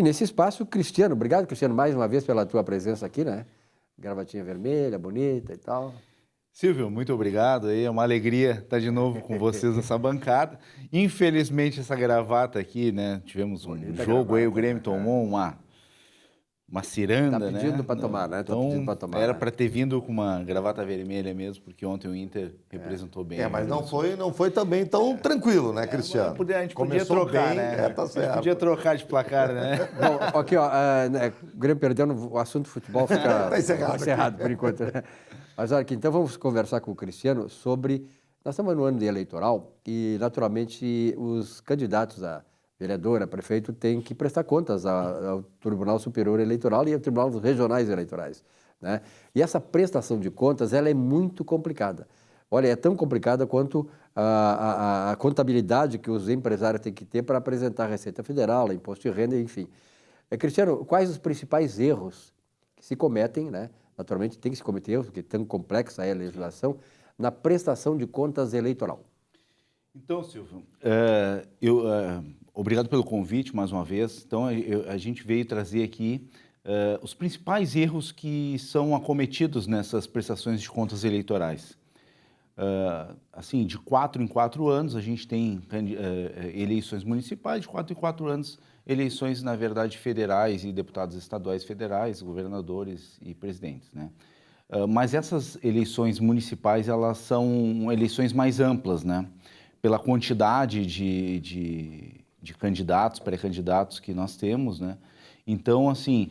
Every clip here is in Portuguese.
E nesse espaço, Cristiano, obrigado, Cristiano, mais uma vez pela tua presença aqui, né? Gravatinha vermelha, bonita e tal. Silvio, muito obrigado. Aí é uma alegria estar de novo com vocês nessa bancada. Infelizmente, essa gravata aqui, né? Tivemos um Bonita jogo aí, o gravata, Grêmio tomou uma Tá ciranda, pedindo né? para tomar, né? Tá pedindo Então, para tomar, era né? para ter vindo com uma gravata vermelha mesmo, porque ontem o Inter representou bem. Mas não foi também tão tranquilo, né, Cristiano? A gente podia Começou trocar, bem, né? tá A gente certo. podia trocar de placar, né? Bom, aqui, ó, né, o Grêmio perdendo, o assunto futebol fica Tá encerrado por enquanto, né? Mas olha aqui, então vamos conversar com o Cristiano sobre... Nós estamos no ano de eleitoral e, naturalmente, os candidatos a vereador, a prefeito, têm que prestar contas ao Tribunal Superior Eleitoral e ao Tribunal dos Regionais Eleitorais, né? E essa prestação de contas, ela é muito complicada. Olha, é tão complicada quanto a contabilidade que os empresários têm que ter para apresentar a Receita Federal, Imposto de Renda, enfim. Cristiano, quais os principais erros que se cometem, né? Naturalmente tem que se cometer erros, porque é tão complexa é a legislação, na prestação de contas eleitoral? Então, Silvio, obrigado pelo convite mais uma vez. Então, a gente veio trazer aqui os principais erros que são acometidos nessas prestações de contas eleitorais. Assim, de 4 em 4 anos, a gente tem eleições municipais, de 4 em 4 anos, eleições, na verdade, federais e deputados estaduais federais, governadores e presidentes, né? Mas essas eleições municipais, elas são eleições mais amplas, né? Pela quantidade de candidatos, pré-candidatos que nós temos, né? Então, assim,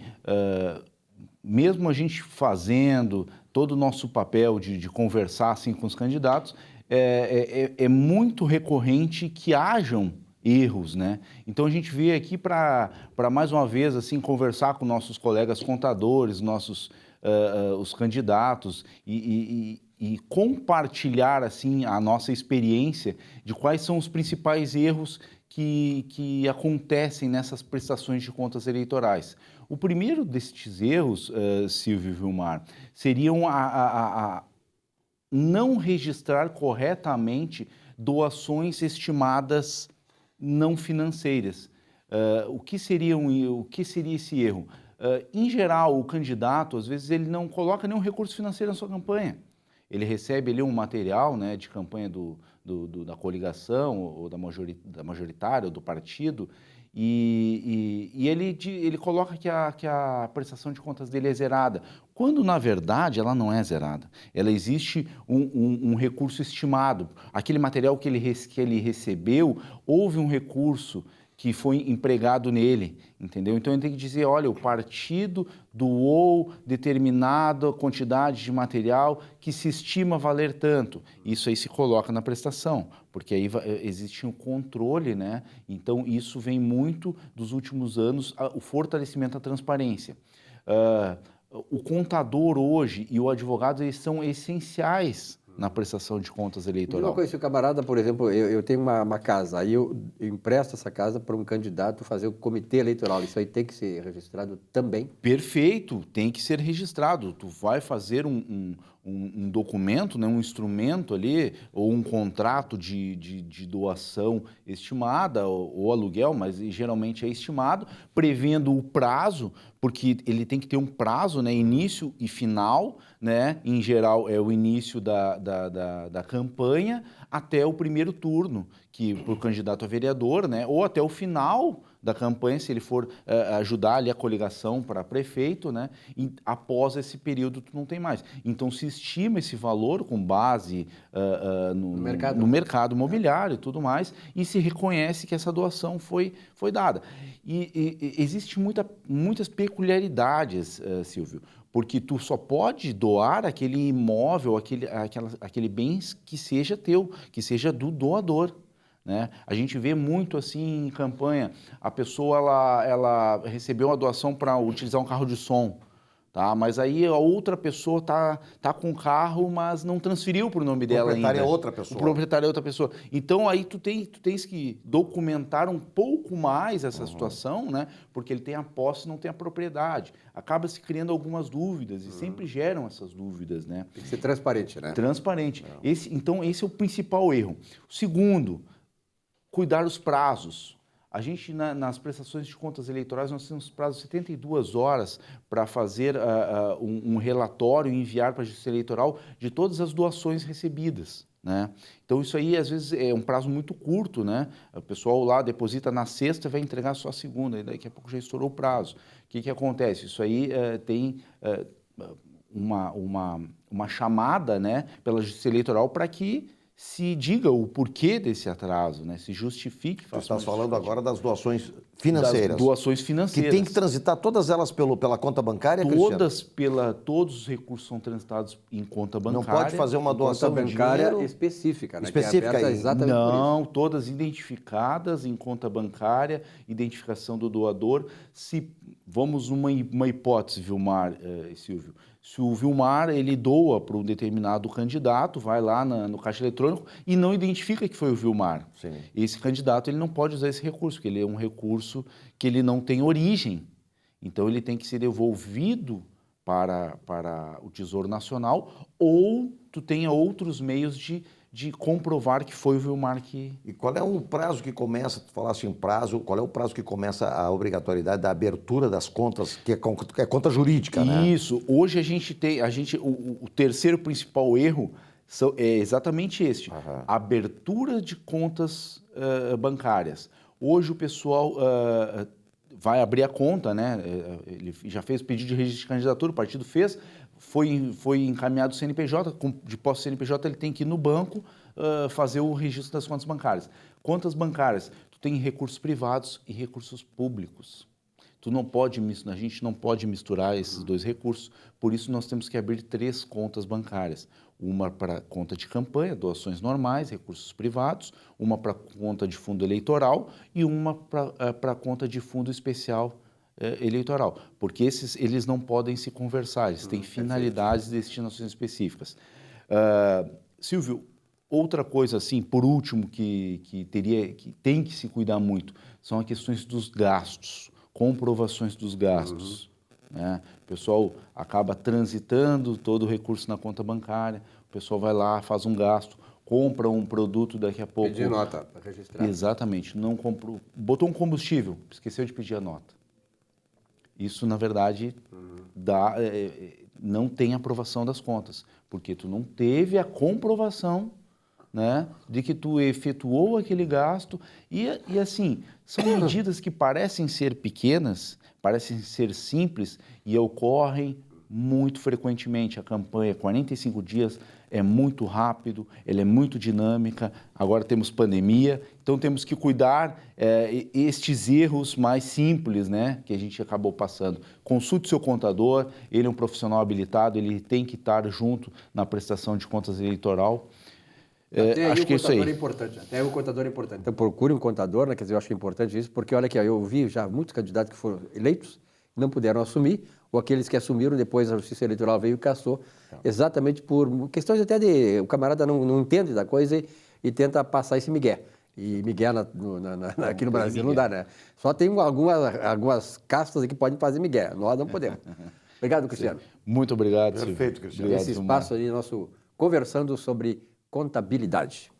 mesmo a gente fazendo todo o nosso papel de conversar assim, com os candidatos, é muito recorrente que hajam erros, né? Então a gente veio aqui para mais uma vez assim conversar com nossos colegas contadores, os candidatos e compartilhar assim a nossa experiência de quais são os principais erros que acontecem nessas prestações de contas eleitorais. O primeiro destes erros, Silvio e Vilmar, seriam a não registrar corretamente doações estimadas não financeiras. O que seria esse erro? Em geral, o candidato, às vezes, ele não coloca nenhum recurso financeiro na sua campanha. Ele recebe ali um material, né, de campanha da coligação, ou da majoritária, ou do partido, e ele coloca que a prestação de contas dele é zerada, quando, na verdade, ela não é zerada. Ela existe um recurso estimado. Aquele material que ele recebeu, houve um recurso que foi empregado nele, entendeu? Então ele tem que dizer, olha, o partido doou determinada quantidade de material que se estima valer tanto. Isso aí se coloca na prestação, porque aí existe um controle, né? Então isso vem muito dos últimos anos, o fortalecimento da transparência. O contador hoje e o advogado, eles são essenciais na prestação de contas eleitoral. Uma coisa, se o camarada, por exemplo, eu tenho uma casa, aí eu empresto essa casa para um candidato fazer o comitê eleitoral, isso aí tem que ser registrado também? Perfeito, tem que ser registrado. Tu vai fazer um documento, né, um instrumento ali, ou um contrato de doação estimada, ou aluguel, mas geralmente é estimado, prevendo o prazo, porque ele tem que ter um prazo, né, início e final, né, em geral é o início da campanha até o primeiro turno, que para o candidato a vereador, né, ou até o final da campanha, se ele for ajudar ali a coligação para prefeito, né, e após esse período tu não tem mais. Então se estima esse valor com base no mercado imobiliário e tudo mais, e se reconhece que essa doação foi dada. E existe muitas peculiaridades, Silvio, porque tu só pode doar aquele imóvel, aquele bem que seja teu, que seja do doador, né? A gente vê muito assim em campanha, a pessoa ela recebeu uma doação para utilizar um carro de som, tá? Mas aí a outra pessoa tá com o carro, mas não transferiu para o nome dela ainda. O proprietário é outra pessoa. O proprietário é outra pessoa. Então aí tu tens que documentar um pouco mais essa situação, né? Porque ele tem a posse e não tem a propriedade. Acaba se criando algumas dúvidas e sempre geram essas dúvidas, né? Tem que ser transparente, né? Transparente. Então esse é o principal erro. O segundo, cuidar dos prazos. A gente, nas prestações de contas eleitorais, nós temos prazo de 72 horas para fazer um relatório e enviar para a Justiça Eleitoral de todas as doações recebidas, né? Então, isso aí, às vezes, é um prazo muito curto, né? O pessoal lá deposita na sexta e vai entregar só a segunda, e daqui a pouco já estourou o prazo. O que acontece? Isso aí tem uma chamada, né, pela Justiça Eleitoral para que se diga o porquê desse atraso, né? Se justifique. Você está falando agora das doações financeiras. Das doações financeiras. Que tem que transitar todas elas pela conta bancária, Cristiano? Todos os recursos são transitados em conta bancária. Não pode fazer uma doação bancária específica, né? Específica que é exatamente não, todas identificadas em conta bancária, identificação do doador. Se vamos uma hipótese, Vilmar e Silvio, se o Vilmar ele doa para um determinado candidato, vai lá no caixa eletrônico e não identifica que foi o Vilmar. Sim. Esse candidato ele não pode usar esse recurso, porque ele é um recurso que ele não tem origem. Então ele tem que ser devolvido para o Tesouro Nacional, ou tu tenha outros meios de comprovar que foi o Vilmar que... E qual é o prazo que começa, tu falaste em prazo, qual é o prazo que começa a obrigatoriedade da abertura das contas, que é conta jurídica, né? Isso, hoje a gente tem, o terceiro principal erro é exatamente este, abertura de contas bancárias. Hoje o pessoal vai abrir a conta, né? Ele já fez o pedido de registro de candidatura, o partido fez, foi encaminhado o CNPJ, de posse do CNPJ ele tem que ir no banco fazer o registro das contas bancárias. Contas bancárias, tu tem recursos privados e recursos públicos. A gente não pode misturar esses dois recursos, por isso nós temos que abrir 3 contas bancárias. Uma para conta de campanha, doações normais, recursos privados, uma para conta de fundo eleitoral e uma para conta de fundo especial eleitoral, porque eles não podem se conversar, eles têm finalidades e destinações específicas. Silvio, outra coisa assim, por último, que tem que se cuidar muito, são as questões dos gastos, comprovações dos gastos. Né? O pessoal acaba transitando todo o recurso na conta bancária, o pessoal vai lá, faz um gasto, compra um produto daqui a pouco... Pedir nota para registrar. Exatamente, não comprou, botou um combustível, esqueceu de pedir a nota. Isso, na verdade, não tem aprovação das contas, porque tu não teve a comprovação, né, de que tu efetuou aquele gasto. E assim, são medidas que parecem ser pequenas, parecem ser simples e ocorrem muito frequentemente. A campanha 45 dias é muito rápido, ela é muito dinâmica, agora temos pandemia, então temos que cuidar estes erros mais simples, né, que a gente acabou passando. Consulte seu contador, ele é um profissional habilitado, ele tem que estar junto na prestação de contas eleitoral. Acho que isso aí. É importante. Até o contador é importante. Então procure um contador, né? Quer dizer, eu acho que é importante isso, porque olha aqui, eu vi já muitos candidatos que foram eleitos e não puderam assumir, ou aqueles que assumiram, depois a Justiça Eleitoral veio e cassou, exatamente por questões até de... O camarada não entende da coisa e tenta passar esse migué. E migué aqui no Brasil não dá, né? Só tem algumas castas que podem fazer migué, nós não podemos. Obrigado, Cristiano. Muito obrigado, Perfeito, Cristiano. Esse espaço aí, nosso conversando sobre contabilidade.